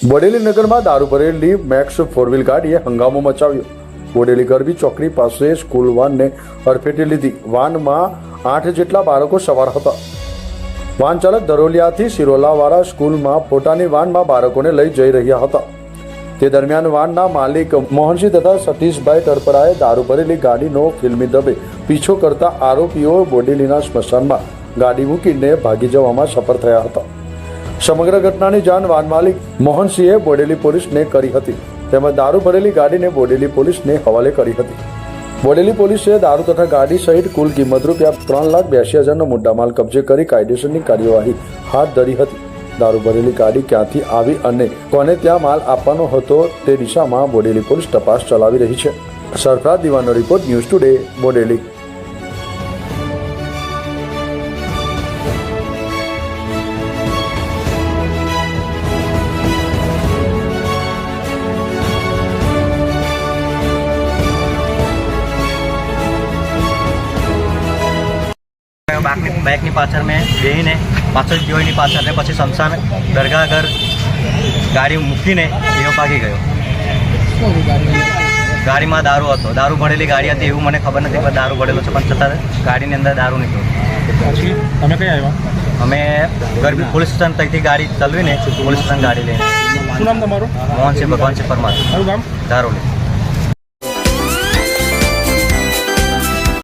બોડેલી નગરમાં દારૂ ભરેલી મેક્સ 4 વ્હીલ ગાડીએ હંગામો મચાવ્યો। બોડેલી ગરબી ચોકડી પાસે સ્કૂલ વાનને અડફેટે લીધી। વાનમાં 8 જેટલા બાળકો સવાર હતા। વાન ચાલક દરોલિયાથી સિરોલાવાળા સ્કૂલમાં પોતાની વાનમાં બાળકોને લઈ જઈ રહ્યા હતા। તે દરમિયાન વાનના માલિક મોહનસિંહ તથા સતીશભાઈ ટરપરાએ દારૂ ભરેલી ગાડીનો ફિલ્મી દબે પીછો કરતા આરોપીઓ બોડેલીના સ્મશાનમાં ગાડી મૂકીને ભાગી જવામાં સફળ થયા હતા। સમગ્ર ઘટનાની જાણ વાન માલિક મોહનસિંહે બોડેલી પોલીસને કરી હતી, તેમજ દારૂ ભરેલી ગાડીને બોડેલી પોલીસને હવાલે કરી હતી। બોડેલી પોલીસે દારૂ તથા ગાડી સહિત કુલ કિંમત ₹3,82,000નો મુદ્દામાલ કબજે કરી કાયદેસરની કાર્યવાહી હાથ ધરી હતી। દારૂ ભરેલી ગાડી ક્યાંથી આવી અને કોને ત્યાં માલ આપવાનો હતો તે દિશામાં બોડેલી પોલીસ તપાસ ચલાવી રહી છે। સરફરાજ દીવાનો રિપોર્ટ, ન્યૂઝ ટુડે, બોડેલી। બાઇકની પાછળ મેં બેહીને પાછળ જોઈની પાછળ ને પછી શમશાન દરગાહ આગળ ગાડી મૂકીને એવો ભાગી ગયો। ગાડીમાં દારૂ હતો, દારૂ ભરેલી ગાડી હતી એવું મને ખબર નથી, પણ દારૂ ભરેલો છે, પણ છતાં ગાડીની અંદર દારૂ નીકળ્યો। પછી તમે કઈ આવ્યા? અમે ગરબી પોલીસ સ્ટેશન તકથી ગાડી ચલાવીને પોલીસ સ્ટેશન ગાડી લઈને। શું નામ તમારું? મોહનસિંહ ભગવાનસિંહ પરમાર, મારું ગામ ધારોલી।